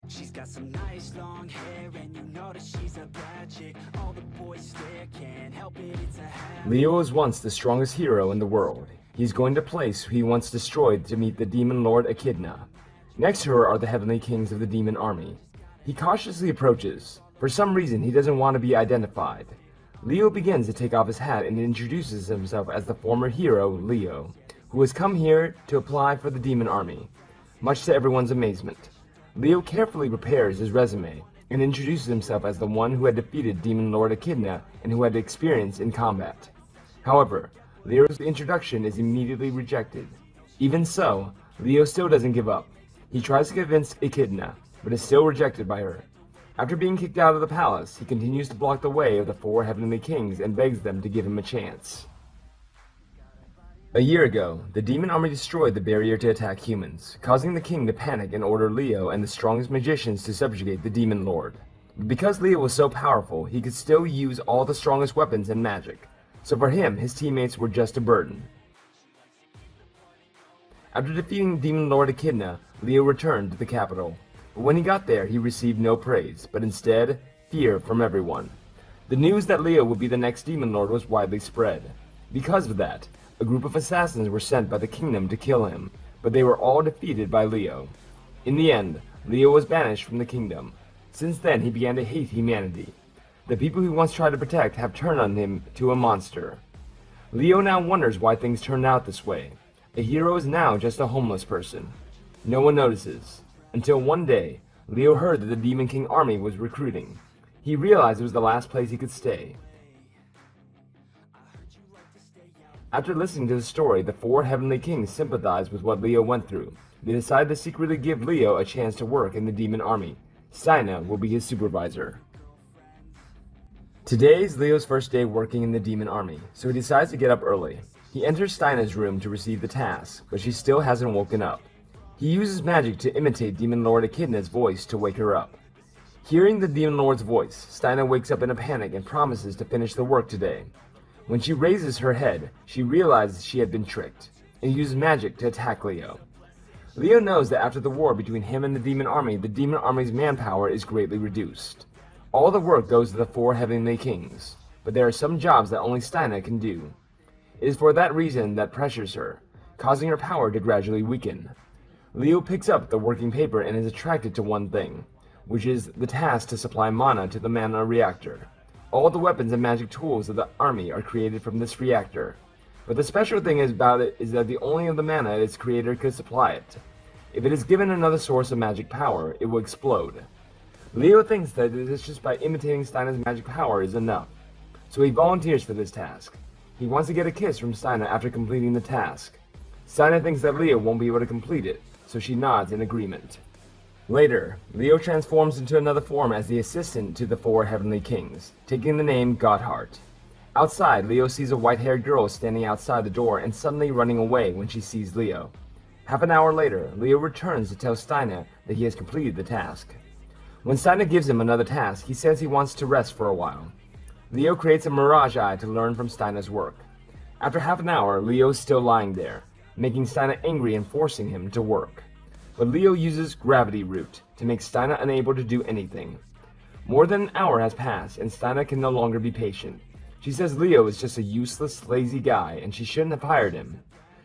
She's got some nice long hair and you know that she's a bad chick. All the boys stare, can't help it, it's a habit. Leo was once the strongest hero in the world. He's going to a place he once destroyed to meet the demon lord Echidna. Next to her are the heavenly kings of the demon army. He cautiously approaches. For some reason, he doesn't want to be identified. Leo begins to take off his hat and introduces himself as the former hero, Leo, who has come here to apply for the demon army. Much to everyone's amazement, Leo carefully prepares his resume and introduces himself as the one who had defeated Demon Lord Echidna and who had experience in combat. However, Leo's introduction is immediately rejected. Even so, Leo still doesn't give up. He tries to convince Echidna, but is still rejected by her. After being kicked out of the palace, he continues to block the way of the four heavenly kings and begs them to give him a chance. A year ago, the demon army destroyed the barrier to attack humans, causing the king to panic and order Leo and the strongest magicians to subjugate the demon lord. But because Leo was so powerful, he could still use all the strongest weapons and magic, so for him, his teammates were just a burden. After defeating Demon Lord Echidna, Leo returned to the capital. But when he got there, he received no praise, but instead, fear from everyone. The news that Leo would be the next demon lord was widely spread. Because of that, a group of assassins were sent by the kingdom to kill him, but they were all defeated by Leo. In the end, Leo was banished from the kingdom. Since then, he began to hate humanity. The people he once tried to protect have turned on him to a monster. Leo now wonders why things turned out this way. A hero is now just a homeless person. No one notices. Until one day, Leo heard that the Demon King army was recruiting. He realized it was the last place he could stay. After listening to the story, the four heavenly kings sympathized with what Leo went through. They decided to secretly give Leo a chance to work in the demon army. Steina will be his supervisor. Today is Leo's first day working in the demon army, so he decides to get up early. He enters Steina's room to receive the task, but she still hasn't woken up. He uses magic to imitate Demon Lord Echidna's voice to wake her up. Hearing the Demon Lord's voice, Steina wakes up in a panic and promises to finish the work today. When she raises her head, she realizes she had been tricked, and uses magic to attack Leo. Leo knows that after the war between him and the demon army's manpower is greatly reduced. All the work goes to the four heavenly kings, but there are some jobs that only Steina can do. It is for that reason that pressures her, causing her power to gradually weaken. Leo picks up the working paper and is attracted to one thing, which is the task to supply mana to the mana reactor. All the weapons and magic tools of the army are created from this reactor. But the special thing about it is that the only of the mana its creator could supply it. If it is given another source of magic power, it will explode. Leo thinks that it is just by imitating Steina's magic power is enough, so he volunteers for this task. He wants to get a kiss from Steina after completing the task. Steina thinks that Leo won't be able to complete it, so she nods in agreement. Later, Leo transforms into another form as the assistant to the four heavenly kings, taking the name Godheart. Outside, Leo sees a white-haired girl standing outside the door and suddenly running away when she sees Leo. Half an hour later, Leo returns to tell Steina that he has completed the task. When Steina gives him another task, he says he wants to rest for a while. Leo creates a mirage eye to learn from Steina's work. After half an hour, Leo is still lying there, making Steina angry and forcing him to work. But Leo uses Gravity Root to make Steina unable to do anything. More than an hour has passed, and Steina can no longer be patient. She says Leo is just a useless, lazy guy, and she shouldn't have hired him.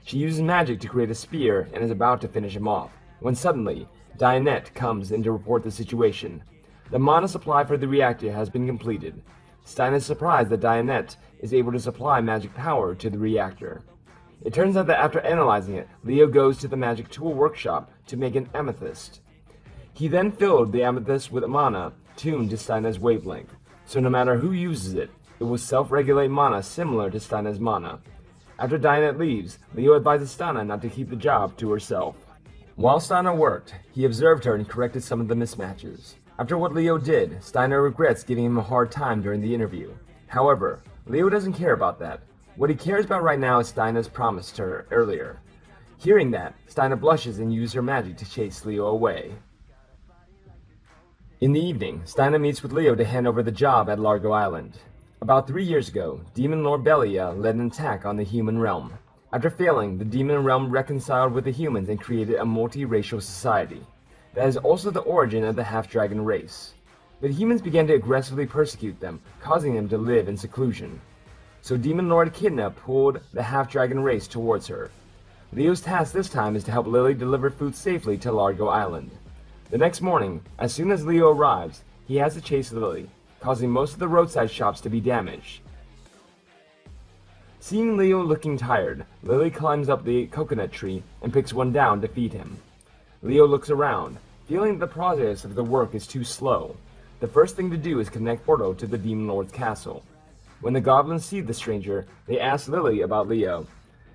She uses magic to create a spear and is about to finish him off, when suddenly, Dianette comes in to report the situation. The mana supply for the reactor has been completed. Steina is surprised that Dianette is able to supply magic power to the reactor. It turns out that after analyzing it, Leo goes to the magic tool workshop to make an amethyst. He then filled the amethyst with mana tuned to Steina's wavelength, so no matter who uses it, it will self-regulate mana similar to Steina's mana. After Dianette leaves, Leo advises Steina not to keep the job to herself. While Steina worked, he observed her and corrected some of the mismatches. After what Leo did, Steina regrets giving him a hard time during the interview. However, Leo doesn't care about that. What he cares about right now is Steina's promise to her earlier. Hearing that, Steina blushes and uses her magic to chase Leo away. In the evening, Steina meets with Leo to hand over the job at Largo Island. About 3 years ago, Demon Lord Belia led an attack on the human realm. After failing, the demon realm reconciled with the humans and created a multiracial society. that is also the origin of the half-dragon race. But humans began to aggressively persecute them, causing them to live in seclusion. So Demon Lord Echidna pulled the half-dragon race towards her. Leo's task this time is to help Lily deliver food safely to Largo Island. The next morning, as soon as Leo arrives, he has to chase Lily, causing most of the roadside shops to be damaged. Seeing Leo looking tired, Lily climbs up the coconut tree and picks one down to feed him. Leo looks around, feeling that the progress of the work is too slow. The first thing to do is connect Porto to the Demon Lord's castle. When the goblins see the stranger, they ask Lily about Leo.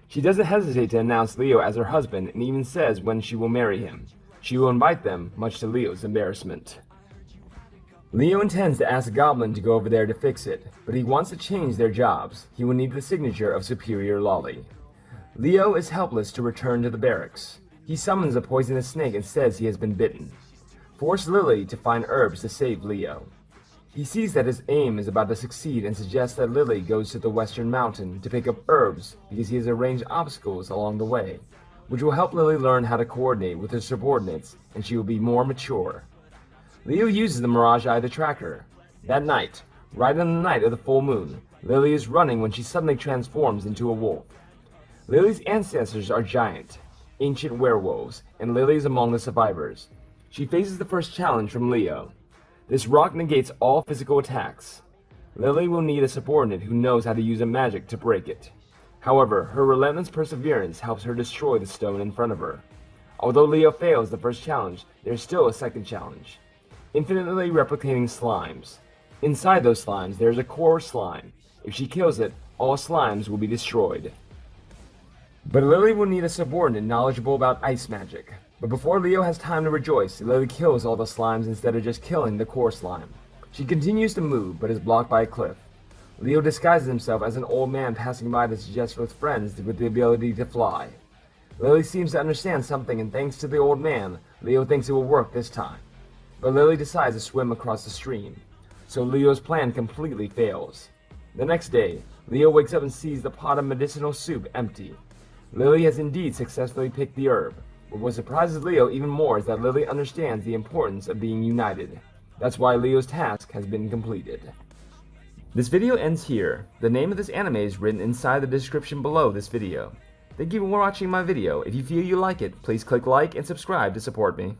She doesn't hesitate to announce Leo as her husband and even says when she will marry him. She will invite them, much to Leo's embarrassment. Leo intends to ask a goblin to go over there to fix it, but he wants to change their jobs. He will need the signature of Superior Lolly. Leo is helpless to return to the barracks. He summons a poisonous snake and says he has been bitten. Force Lily to find herbs to save Leo. He sees that his aim is about to succeed and suggests that Lily goes to the western mountain to pick up herbs because he has arranged obstacles along the way, which will help Lily learn how to coordinate with her subordinates and she will be more mature. Leo uses the Mirage Eye to track her. That night, right on the night of the full moon, Lily is running when she suddenly transforms into a wolf. Lily's ancestors are giant, ancient werewolves, and Lily is among the survivors. She faces the first challenge from Leo. This rock negates all physical attacks. Lily will need a subordinate who knows how to use a magic to break it. However, her relentless perseverance helps her destroy the stone in front of her. Although Leo fails the first challenge, there is still a second challenge. Infinitely replicating slimes. Inside those slimes, there is a core slime. If she kills it, all slimes will be destroyed. But Lily will need a subordinate knowledgeable about ice magic. But before Leo has time to rejoice, Lily kills all the slimes instead of just killing the core slime. She continues to move, but is blocked by a cliff. Leo disguises himself as an old man passing by to suggest with friends with the ability to fly. Lily seems to understand something, and thanks to the old man, Leo thinks it will work this time. But Lily decides to swim across the stream, so Leo's plan completely fails. The next day, Leo wakes up and sees the pot of medicinal soup empty. Lily has indeed successfully picked the herb, but what surprises Leo even more is that Lily understands the importance of being united. That's why Leo's task has been completed. This video ends here. The name of this anime is written inside the description below this video. Thank you for watching my video. If you feel you like it, please click like and subscribe to support me.